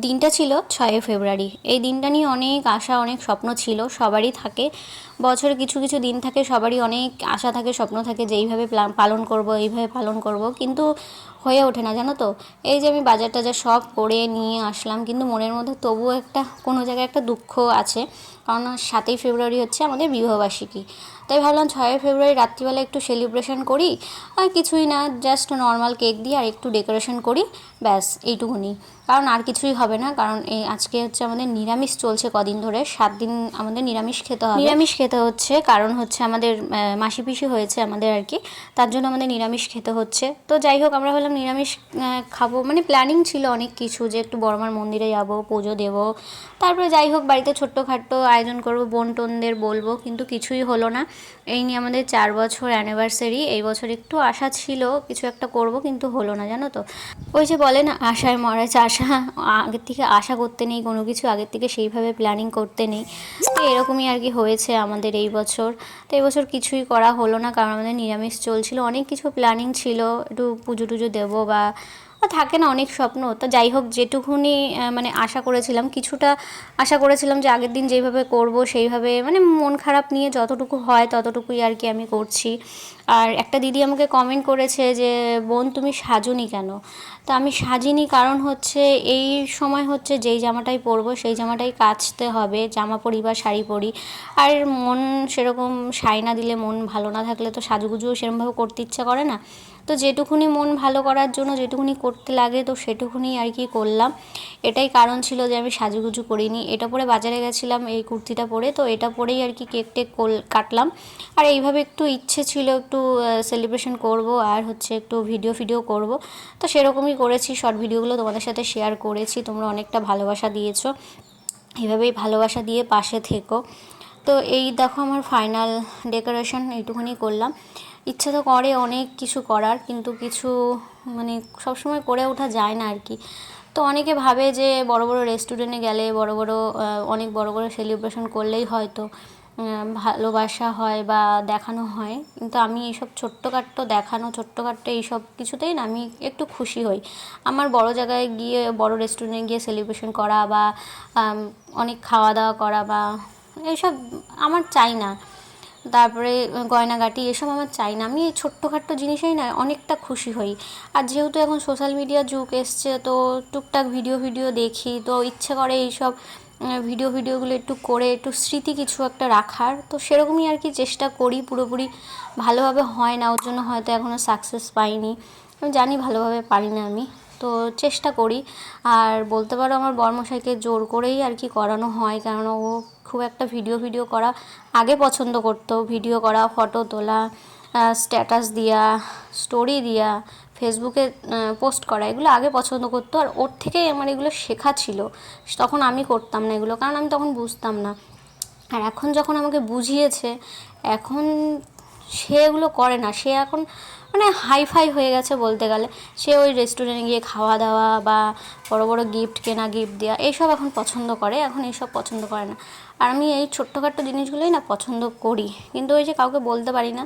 দিনটা ছিল 6 ফেব্রুয়ারি। এই দিনটা নিয়ে অনেক আশা, অনেক স্বপ্ন ছিল, সবারই থাকে। বছরে কিছু কিছু দিন থাকে, সবারই অনেক আশা থাকে, স্বপ্ন থাকে যে এইভাবে পালন করব, এইভাবে পালন করব, কিন্তু হয়ে ওঠে না, জানো তো। এই যে আমি বাজার টাজার সব করে নিয়ে আসলাম, কিন্তু মনের মধ্যে তবুও একটা কোনো জায়গায় একটা দুঃখ আছে, কারণ 7ই ফেব্রুয়ারি হচ্ছে আমাদের বিবাহবার্ষিকী। তাই ভাবলাম 6 ফেব্রুয়ারি রাত্রিবেলা একটু সেলিব্রেশন করি, আর কিছুই না, জাস্ট নর্মাল কেক দিয়ে আর একটু ডেকোরেশন করি, ব্যাস এইটুকুনি। কারণ আর কিছুই হবে না, কারণ এই আজকে হচ্ছে আমাদের নিরামিষ চলছে কদিন ধরে, 7 দিন আমাদের নিরামিষ খেতে হবে। নিরামিষ খেতে হচ্ছে কারণ হচ্ছে আমাদের মাসি পিসি হয়েছে আমাদের আর কি, তার জন্য আমাদের নিরামিষ খেতে হচ্ছে। তো যাই হোক, আমরা ভাবলাম নিরামিষ খাবো, মানে প্ল্যানিং ছিল অনেক কিছু, যে একটু বড়মার মন্দিরে যাব, পুজো দেবো, তারপরে যাই হোক বাড়িতে ছোট্টখাট্টো আয়োজন করবো, বোন টোনদের বলবো, কিন্তু কিছুই হলো না। এই নিয়ে আমাদের 4 বছর অ্যানিভার্সারি, এই বছর একটু আশা ছিল কিছু একটা করব, কিন্তু হলো না, জানো তো। ওই যে বলে না, আশায় মরে চাষা, আগের থেকে আশা করতে নেই কোনো কিছু, আগের থেকে সেইভাবে প্ল্যানিং করতে নেই। তো এরকমই আর কি হয়েছে আমাদের এই বছর। তো এই বছর কিছুই করা হলো না, কারণ আমাদের নিরামিষ চলছিল, অনেক কিছু প্ল্যানিং ছিল, একটু পুজো টুজো দেবো বা থাকে না অনেক স্বপ্ন। তো যাই হোক, যেটুকুনি মানে আশা করেছিলাম, কিছুটা আশা করেছিলাম যে আগের দিন যেইভাবে করব সেইভাবে, মানে মন খারাপ নিয়ে যতটুকু হয় ততটুকুই আর কি আমি করছি। আর একটা দিদি আমাকে কমেন্ট করেছে যে বোন তুমি সাজোনি কেন? তো আমি সাজিনি, কারণ হচ্ছে এই সময় হচ্ছে যেই জামাটাই পরবো সেই জামাটাই কাচতে হবে, জামা পরি বা শাড়ি পরি। আর মন সেরকম শাড়ি না দিলে, মন ভালো না থাকলে তো সাজুগুজুও সেরকমভাবে করতে ইচ্ছা করে না। তো যেটুকুনি মন ভালো করার জন্য যেটুকুনি করতে লাগে, তো সেটুকুনি আর কি করলাম। এটাই কারণ ছিল যে আমি সাজুগুজু করিনি। এটা পরে বাজারে গেছিলাম এই কুর্তিটা পরে, তো এটা পরেই আর কি কেক টেক কাটলাম। আর এইভাবে একটু ইচ্ছে ছিল একটু সেলিব্রেশন করব, আর হচ্ছে একটু ভিডিও করব। তো সেরকমই করেছি, শর্ট ভিডিওগুলো তোমাদের সাথে শেয়ার করেছি, তোমরা অনেকটা ভালোবাসা দিয়েছো, এইভাবেই ভালোবাসা দিয়ে পাশে থেকো। তো এই দেখো আমার ফাইনাল ডেকোরেশন এইটুকুনি করলাম। ইচ্ছে তো করে অনেক কিছু করার, কিন্তু কিছু মানে সবসময় করে ওঠা যায় না আর কি। তো অনেকে ভাবে যে বড় বড় রেস্টুরেন্টে গেলে, বড় বড় অনেক বড় বড় সেলিব্রেশন করলেই হয়তো ভালোবাসা হয় বা দেখানো হয়, কিন্তু আমি এইসব ছোট্টখাট্টো দেখানো, ছোট্টখাট্টো এইসব কিছুতেই না আমি একটু খুশি হই। আমার বড় জায়গায় গিয়ে, বড় রেস্টুরেন্টে গিয়ে সেলিব্রেশন করা বা অনেক খাওয়া দাওয়া করা বা এইসব আমার চাই না। তারপরে গয়নাগাটি এসব আমার চাই না, আমি এই ছোট্টখাট্টো জিনিসেই না অনেকটা খুশি হই। আর যেহেতু এখন সোশ্যাল মিডিয়ার যুগ এসছে, তো টুকটাক ভিডিও দেখি, তো ইচ্ছে করে এইসব ভিডিওগুলো একটু করে একটু স্মৃতি কিছু একটা রাখার। তো সেরকমই আর কি চেষ্টা করি, পুরোপুরি ভালোভাবে হয় না, ওর জন্য হয়তো এখনও সাকসেস পাইনি। আমি জানি ভালোভাবে পারি না আমি, তো চেষ্টা করি। আর বলতে পারো আমার বরমশাইকে জোর করেই আর কি করানো হয়, কারণ ও খুব একটা ভিডিও করা আগে পছন্দ করতো, ভিডিও করা, ফটো তোলা, স্ট্যাটাস দেওয়া, স্টোরি দেওয়া, ফেসবুকে পোস্ট করা, এগুলো আগে পছন্দ করতো। আর ওর থেকেই আমার এগুলো শেখা ছিল। তখন আমি করতাম না এগুলো, কারণ আমি তখন বুঝতাম না। আর এখন যখন আমাকে বুঝিয়েছে, এখন সে এগুলো করে না, সে এখন মানে হাইফাই হয়ে গেছে বলতে গেলে। সে ওই রেস্টুরেন্টে গিয়ে খাওয়া দাওয়া বা বড় বড় গিফট কেনা, গিফট দেওয়া, এইসব এখন পছন্দ করে, এখন এইসব পছন্দ করে না। আর আমি এই ছোট্টখাট্টো জিনিসগুলোই না পছন্দ করি, কিন্তু ওই যে কাউকে বলতে পারি না,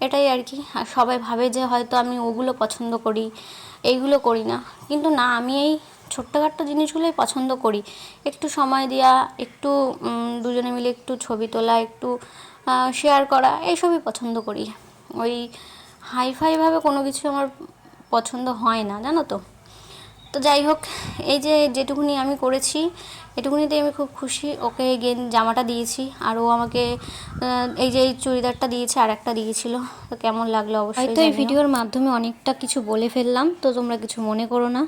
এটাই আর কি। আর সবাই ভাবে যে হয়তো আমি ওগুলো পছন্দ করি, এইগুলো করি না, কিন্তু না, আমি এই ছোট্টখাট্টো জিনিসগুলোই পছন্দ করি। একটু সময় দেওয়া, একটু দুজনে মিলে একটু ছবি তোলা, একটু শেয়ার করা, এইসবই পছন্দ করি। ওই হাইফাইভাবে কোনো কিছু আমার পছন্দ হয় না, জানো তো। তো যাই হোক, এই যে যেটুকুনি আমি করেছি এটুকুনিতে আমি খুব খুশি। ওকে জামাটা দিয়েছি, আর ও আমাকে এই যে এই চুড়িদারটা দিয়েছে, আর একটা দিয়েছিল। তো কেমন লাগলো অবশ্যই, হয়তো এই ভিডিওর মাধ্যমে অনেকটা কিছু বলে ফেললাম, তো তোমরা কিছু মনে করো না।